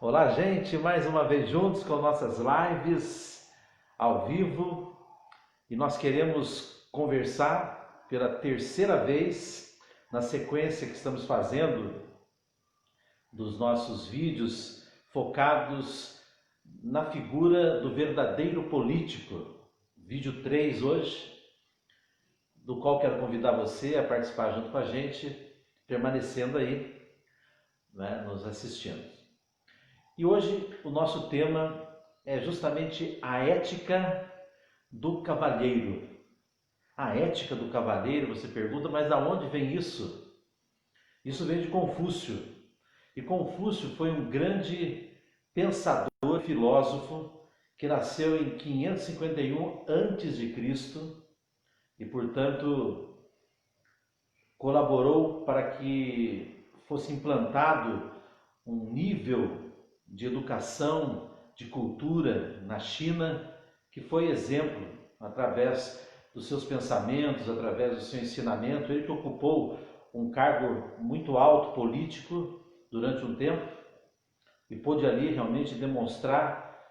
Olá, gente, mais uma vez juntos com nossas lives ao vivo e nós queremos conversar pela terceira vez na sequência que estamos fazendo dos nossos vídeos focados na figura do verdadeiro político. Vídeo 3 hoje, do qual quero convidar você a participar junto com a gente, permanecendo aí, né, nos assistindo. E hoje o nosso tema é justamente a ética do cavalheiro. A ética do cavalheiro, você pergunta, mas de onde vem isso? Isso vem de Confúcio. E Confúcio foi um grande pensador, filósofo, que nasceu em 551 a.C. e, portanto, colaborou para que fosse implantado um nível de educação, de cultura na China, que foi exemplo através dos seus pensamentos, através do seu ensinamento. Ele que ocupou um cargo muito alto político durante um tempo e pôde ali realmente demonstrar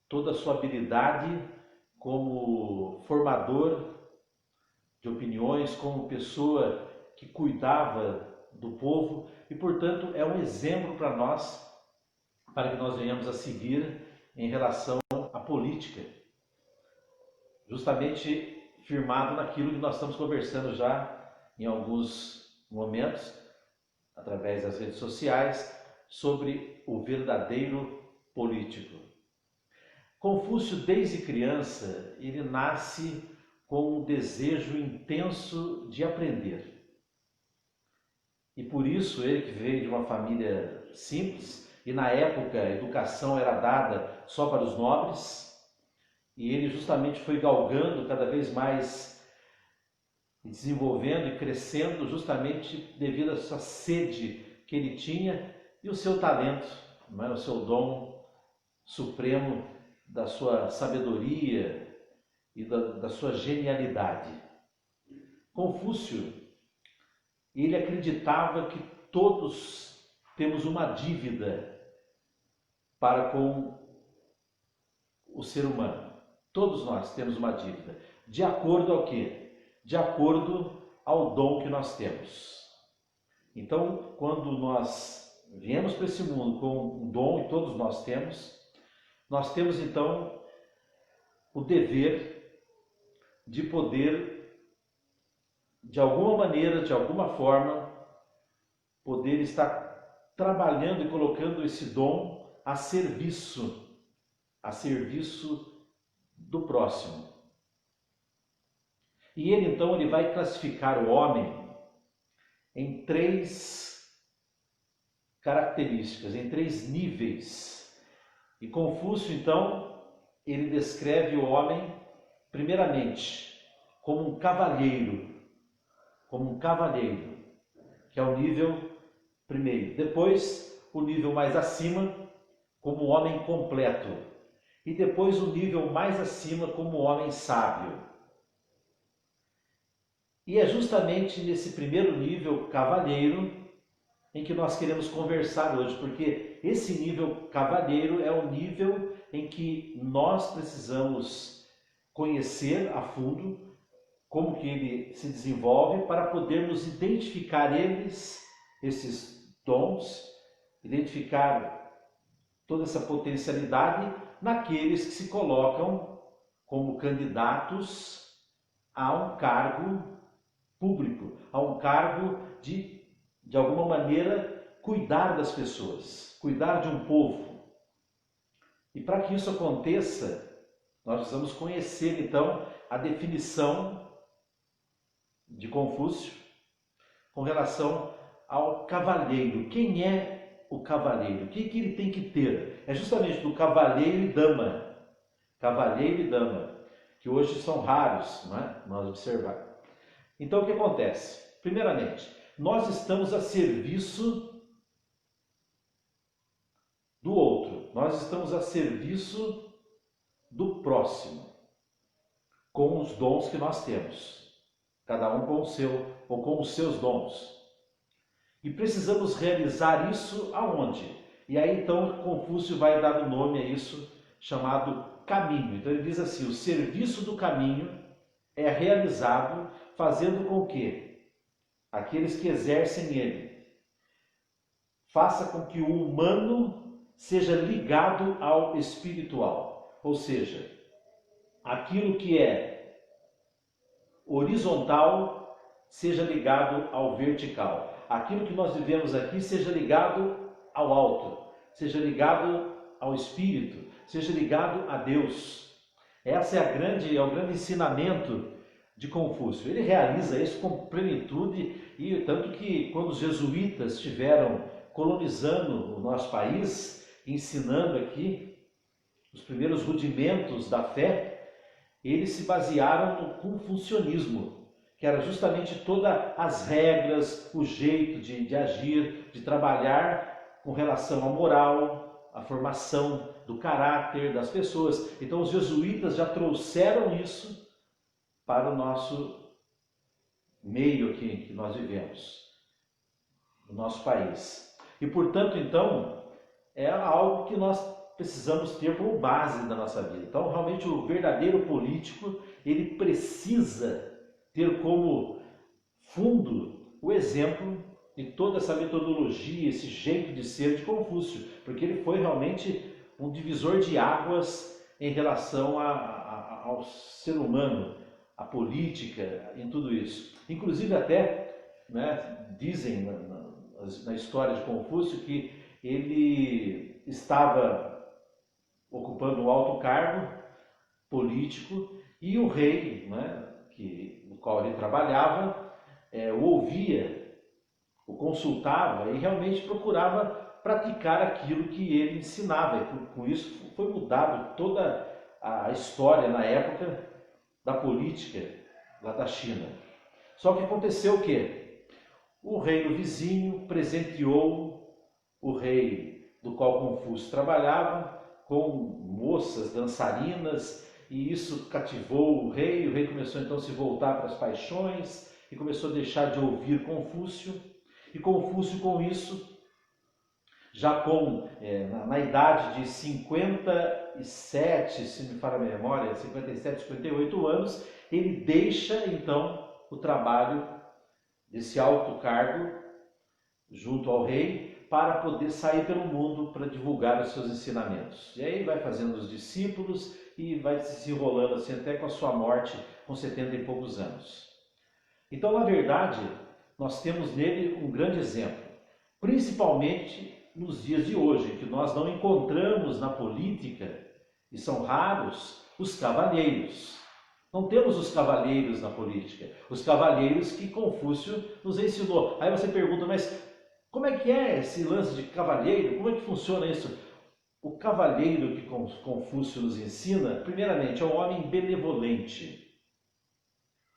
toda a sua habilidade como formador de opiniões, como pessoa que cuidava do povo e, portanto, é um exemplo para nós, para que nós venhamos a seguir em relação à política, justamente firmado naquilo que nós estamos conversando já em alguns momentos, através das redes sociais, sobre o verdadeiro político. Confúcio, desde criança, ele nasce com um desejo intenso de aprender. E por isso ele, que veio de uma família simples, e na época a educação era dada só para os nobres, e ele justamente foi galgando cada vez mais, desenvolvendo e crescendo justamente devido a essa sede que ele tinha e o seu talento, não é? O seu dom supremo da sua sabedoria e da sua genialidade. Confúcio, ele acreditava que todos temos uma dívida para com o ser humano. Todos nós temos uma dívida. De acordo ao quê? De acordo ao dom que nós temos. Então, quando nós viemos para esse mundo com um dom, e todos nós temos então o dever de poder, de alguma maneira, de alguma forma, poder estar trabalhando e colocando esse dom a serviço do próximo. E ele então vai classificar o homem em três características, em três níveis. E Confúcio então, ele descreve o homem primeiramente como um cavalheiro, que é o nível primeiro. Depois, o nível mais acima, como homem completo. E depois o nível mais acima, como homem sábio. E é justamente nesse primeiro nível, cavalheiro, em que nós queremos conversar hoje, porque esse nível cavalheiro é o nível em que nós precisamos conhecer a fundo como que ele se desenvolve para podermos identificar esses dons, identificar toda essa potencialidade naqueles que se colocam como candidatos a um cargo público, a um cargo de alguma maneira, cuidar das pessoas, cuidar de um povo. E para que isso aconteça, nós precisamos conhecer então a definição de Confúcio com relação ao cavalheiro. Quem é o cavalheiro? O que ele tem que ter? É justamente do cavalheiro e dama. Cavalheiro e dama, que hoje são raros, não é? Nós observar. Então o que acontece? Primeiramente, nós estamos a serviço do outro. Nós estamos a serviço do próximo, com os dons que nós temos. Cada um com o seu, ou com os seus dons. E precisamos realizar isso aonde? E aí então Confúcio vai dar o nome a isso, chamado caminho. Então ele diz assim: o serviço do caminho é realizado fazendo com que aqueles que exercem ele faça com que o humano seja ligado ao espiritual, ou seja, aquilo que é horizontal seja ligado ao vertical, aquilo que nós vivemos aqui seja ligado ao alto, seja ligado ao espírito, seja ligado a Deus. Essa é o grande ensinamento de Confúcio. Ele realiza isso com plenitude, e tanto que quando os jesuítas estiveram colonizando o nosso país, ensinando aqui os primeiros rudimentos da fé, eles se basearam no confucionismo, que era justamente todas as regras, o jeito de agir, de trabalhar com relação à moral, à formação do caráter das pessoas. Então os jesuítas já trouxeram isso para o nosso meio aqui em que nós vivemos, no nosso país. E portanto, então, é algo que nós precisamos ter como base da nossa vida. Então, realmente, o verdadeiro político, ele precisa ter como fundo o exemplo de toda essa metodologia, esse jeito de ser de Confúcio, porque ele foi realmente um divisor de águas em relação ao ser humano, à política, em tudo isso. Inclusive até, né, dizem na história de Confúcio que ele estava ocupando um alto cargo político e o rei, né, no qual ele trabalhava, o ouvia, o consultava e realmente procurava praticar aquilo que ele ensinava. E com isso foi mudado toda a história na época da política lá da China. Só que aconteceu o quê? O reino vizinho presenteou o rei do qual Confúcio trabalhava com moças dançarinas, e isso cativou o rei começou então a se voltar para as paixões e começou a deixar de ouvir Confúcio, e Confúcio com isso, já na idade de 57, se me falha a memória, 57, 58 anos, ele deixa então o trabalho desse alto cargo junto ao rei para poder sair pelo mundo para divulgar os seus ensinamentos. E aí vai fazendo os discípulos e vai se enrolando assim até com a sua morte com 70 e poucos anos. Então, na verdade, nós temos nele um grande exemplo, principalmente nos dias de hoje, em que nós não encontramos na política, e são raros, os cavalheiros. Não temos os cavalheiros na política, os cavalheiros que Confúcio nos ensinou. Aí você pergunta, mas como é que é esse lance de cavalheiro? Como é que funciona isso? O cavalheiro que Confúcio nos ensina, primeiramente, é um homem benevolente,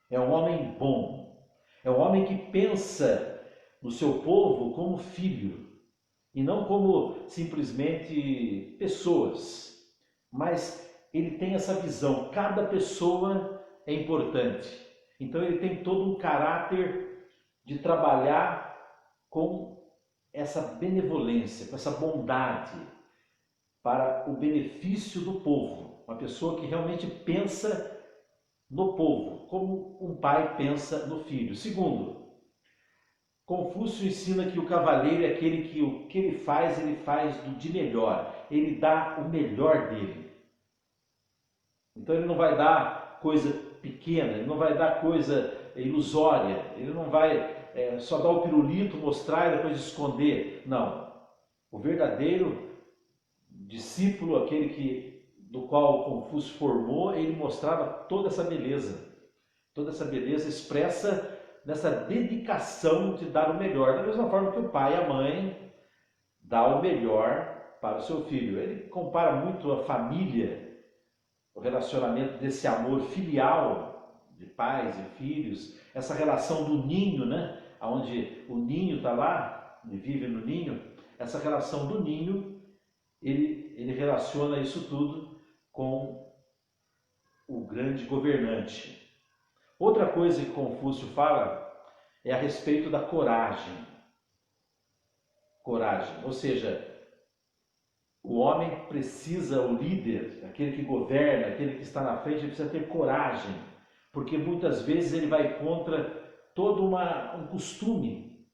é um homem bom, é um homem que pensa no seu povo como filho e não como simplesmente pessoas, mas ele tem essa visão, cada pessoa é importante. Então ele tem todo um caráter de trabalhar com essa benevolência, com essa bondade para o benefício do povo. Uma pessoa que realmente pensa no povo, como um pai pensa no filho. Segundo, Confúcio ensina que o cavalheiro é aquele que o que ele faz de melhor. Ele dá o melhor dele. Então ele não vai dar coisa pequena, ele não vai dar coisa ilusória, ele não vai só dar o pirulito, mostrar e depois esconder. Não. O verdadeiro discípulo, aquele do qual Confúcio formou, ele mostrava toda essa beleza expressa nessa dedicação de dar o melhor, da mesma forma que o pai e a mãe dão o melhor para o seu filho. Ele compara muito a família, o relacionamento desse amor filial de pais e filhos, essa relação do ninho, né? Onde o ninho está lá, ele vive no ninho, essa relação do ninho, ele relaciona isso tudo com o grande governante. Outra coisa que Confúcio fala é a respeito da coragem. Coragem, ou seja, homem precisa, o líder, aquele que governa, aquele que está na frente, ele precisa ter coragem, porque muitas vezes ele vai contra todo um costume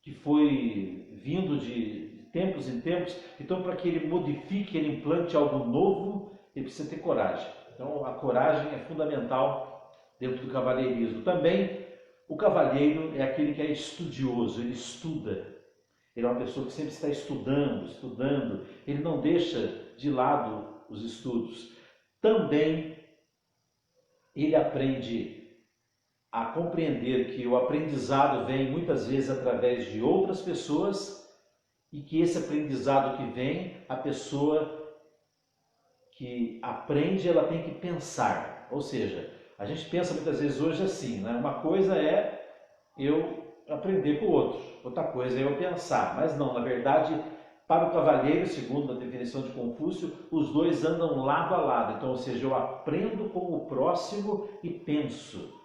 que foi vindo de tempos em tempos. Então, para que ele modifique, ele implante algo novo, ele precisa ter coragem. Então, a coragem é fundamental dentro do cavalheirismo. Também, o cavalheiro é aquele que é estudioso, ele estuda. Ele é uma pessoa que sempre está estudando, ele não deixa de lado os estudos. Também ele aprende a compreender que o aprendizado vem muitas vezes através de outras pessoas e que esse aprendizado que vem, a pessoa que aprende, ela tem que pensar. Ou seja, a gente pensa muitas vezes hoje assim, né? Uma coisa é eu aprender com o outro, outra coisa é eu pensar, mas não, na verdade, para o cavalheiro, segundo a definição de Confúcio, os dois andam lado a lado. Então, ou seja, eu aprendo com o próximo e penso,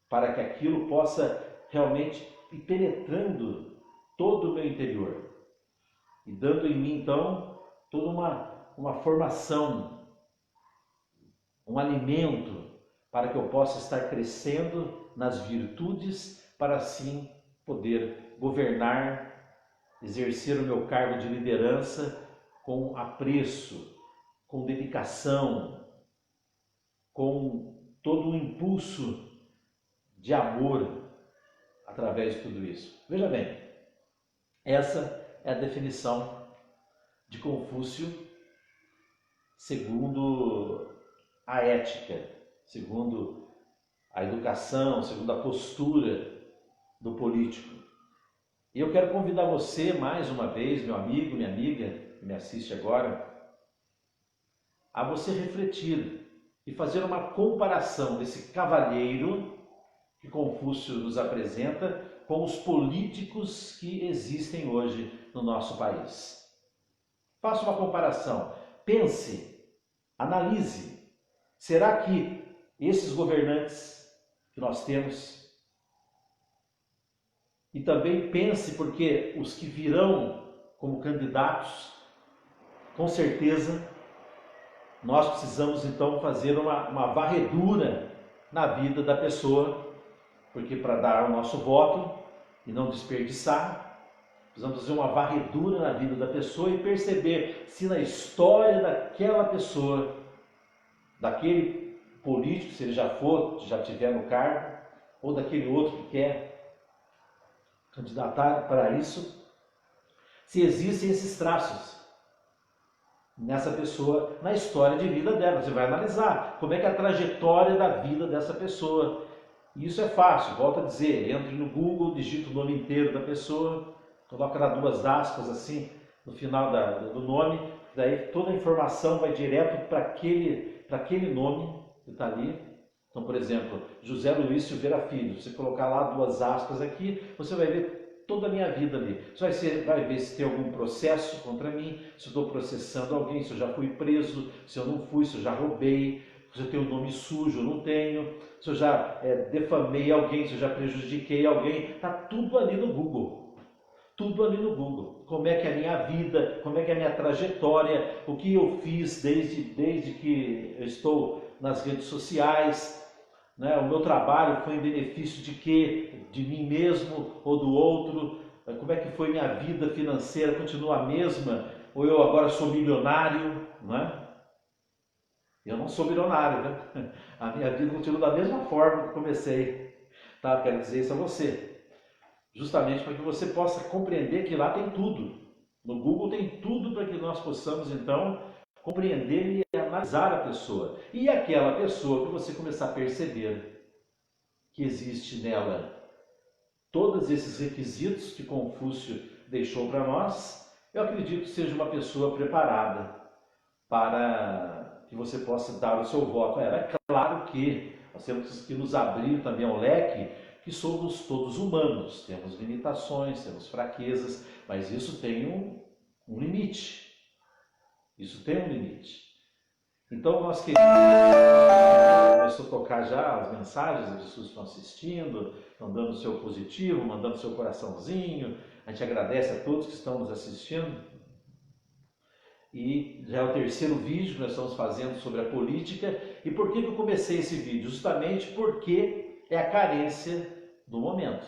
para que aquilo possa realmente ir penetrando todo o meu interior e dando em mim, então, toda uma formação, um alimento para que eu possa estar crescendo nas virtudes, para assim poder governar, exercer o meu cargo de liderança com apreço, com dedicação, com todo o impulso de amor através de tudo isso. Veja bem, essa é a definição de Confúcio segundo a ética, segundo a educação, segundo a postura do político. E eu quero convidar você mais uma vez, meu amigo, minha amiga, que me assiste agora, a você refletir e fazer uma comparação desse cavalheiro que Confúcio nos apresenta com os políticos que existem hoje no nosso país. Faça uma comparação, pense, analise. Será que esses governantes que nós temos, e também pense porque os que virão como candidatos, com certeza, nós precisamos então fazer uma varredura na vida da pessoa, porque para dar o nosso voto e não desperdiçar, precisamos fazer uma varredura na vida da pessoa e perceber se na história daquela pessoa, daquele político, se ele já tiver no cargo, ou daquele outro que quer candidatar para isso, se existem esses traços nessa pessoa, na história de vida dela. Você vai analisar como é que é a trajetória da vida dessa pessoa. E isso é fácil, volto a dizer, entre no Google, digita o nome inteiro da pessoa, coloca lá 2 aspas assim no final do nome, daí toda a informação vai direto para aquele nome que está ali. Então, por exemplo, José Luiz Silveira Filho, se você colocar lá 2 aspas aqui, você vai ver toda a minha vida ali. Você vai ver se tem algum processo contra mim, se eu estou processando alguém, se eu já fui preso, se eu não fui, se eu já roubei, se eu tenho um nome sujo, eu não tenho, se eu já defamei alguém, se eu já prejudiquei alguém, está tudo ali no Google. Tudo ali no Google. Como é que é a minha vida, como é que é a minha trajetória, o que eu fiz desde que eu estou nas redes sociais, né? O meu trabalho foi em benefício de quê? De mim mesmo ou do outro? Como é que foi minha vida financeira? Continua a mesma? Ou eu agora sou milionário? Não é? Eu não sou milionário, né? A minha vida continua da mesma forma que comecei. Tá? Quero dizer isso a você. Justamente para que você possa compreender que lá tem tudo. No Google tem tudo para que nós possamos, então, compreender e analisar a pessoa. E aquela pessoa que você começar a perceber que existe nela todos esses requisitos que Confúcio deixou para nós, eu acredito que seja uma pessoa preparada para que você possa dar o seu voto a ela. É claro que nós temos que nos abrir também ao leque, que somos todos humanos, temos limitações, temos fraquezas, mas isso tem um limite. Isso tem um limite. Então nós queremos, começou a tocar já as mensagens, as pessoas estão assistindo, estão dando o seu positivo, mandando o seu coraçãozinho. A gente agradece a todos que estão nos assistindo. e já é o terceiro vídeo que nós estamos fazendo sobre a política. E por que eu comecei esse vídeo? Justamente porque é a carência do momento.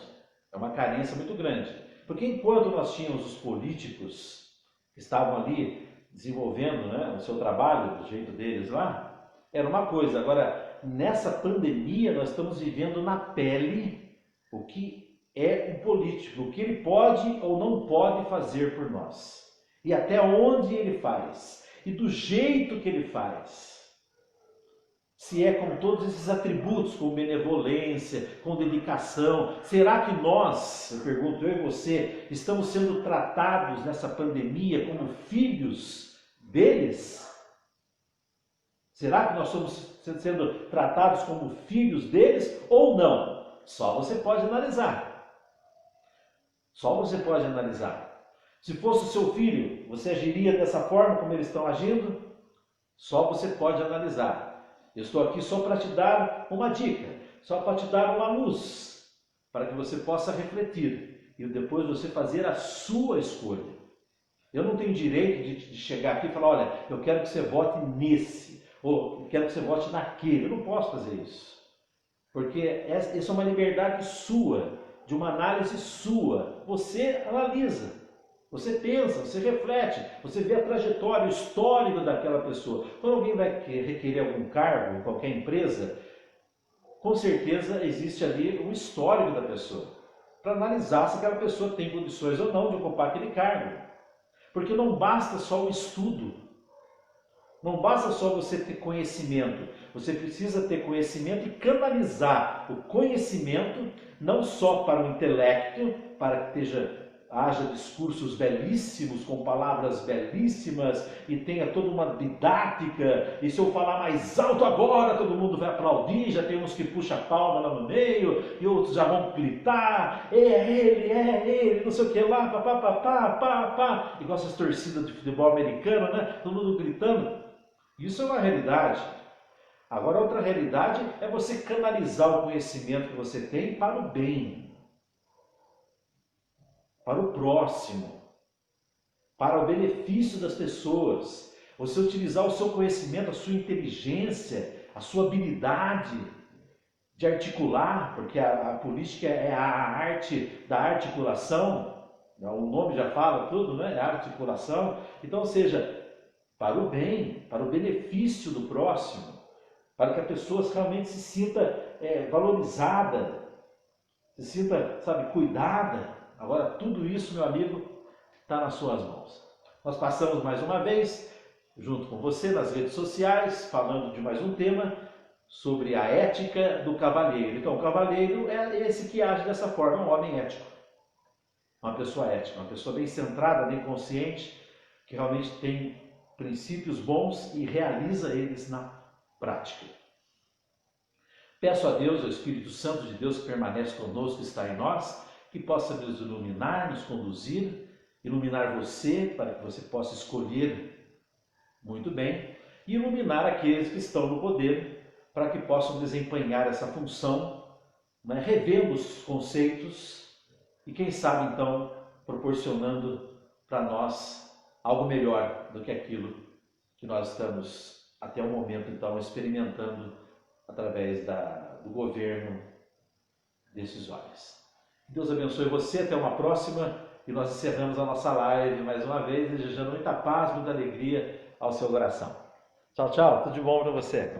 É uma carência muito grande. Porque enquanto nós tínhamos os políticos que estavam ali desenvolvendo, né, o seu trabalho do jeito deles lá, era uma coisa. Agora, nessa pandemia, nós estamos vivendo na pele o que é um político, o que ele pode ou não pode fazer por nós. E até onde ele faz. E do jeito que ele faz. Se é com todos esses atributos, com benevolência, com dedicação. Será que nós, eu pergunto eu e você, estamos sendo tratados nessa pandemia como filhos deles? Será que nós estamos sendo tratados como filhos deles ou não? Só você pode analisar. Só você pode analisar. Se fosse o seu filho, você agiria dessa forma como eles estão agindo? Só você pode analisar. Eu estou aqui só para te dar uma dica, só para te dar uma luz, para que você possa refletir e depois você fazer a sua escolha. Eu não tenho direito de chegar aqui e falar, olha, eu quero que você vote nesse, ou eu quero que você vote naquele. Eu não posso fazer isso, porque essa é uma liberdade sua, de uma análise sua. Você analisa. Você pensa, você reflete, você vê a trajetória, o histórico daquela pessoa. Quando alguém vai requerer algum cargo em qualquer empresa, com certeza existe ali um histórico da pessoa, para analisar se aquela pessoa tem condições ou não de ocupar aquele cargo. Porque não basta só o estudo, não basta só você ter conhecimento, você precisa ter conhecimento e canalizar o conhecimento não só para o intelecto, para que haja discursos belíssimos, com palavras belíssimas e tenha toda uma didática, e se eu falar mais alto agora, todo mundo vai aplaudir, já tem uns que puxam a palma lá no meio, e outros já vão gritar, é ele, não sei o que lá, pá, igual essas torcidas de futebol americano, né? Todo mundo gritando. Isso é uma realidade. Agora, outra realidade é você canalizar o conhecimento que você tem para o bem, para o próximo, para o benefício das pessoas. Você utilizar o seu conhecimento, a sua inteligência, a sua habilidade de articular, porque a política é a arte da articulação, o nome já fala tudo, né? É a articulação. Então, ou seja, para o bem, para o benefício do próximo, para que a pessoa realmente se sinta valorizada, se sinta, cuidada. Agora, tudo isso, meu amigo, está nas suas mãos. Nós passamos mais uma vez, junto com você, nas redes sociais, falando de mais um tema sobre a ética do cavalheiro. Então, o cavalheiro é esse que age dessa forma, um homem ético. Uma pessoa ética, uma pessoa bem centrada, bem consciente, que realmente tem princípios bons e realiza eles na prática. Peço a Deus, ao Espírito Santo de Deus que permanece conosco, que está em nós, que possa nos iluminar, nos conduzir, iluminar você, para que você possa escolher muito bem, e iluminar aqueles que estão no poder, para que possam desempenhar essa função, né, revendo os conceitos e, quem sabe, então, proporcionando para nós algo melhor do que aquilo que nós estamos, até o momento, então, experimentando através do governo decisórias. Deus abençoe você, até uma próxima, e nós encerramos a nossa live mais uma vez, desejando muita paz, muita alegria ao seu coração. Tchau, tchau, tudo de bom para você.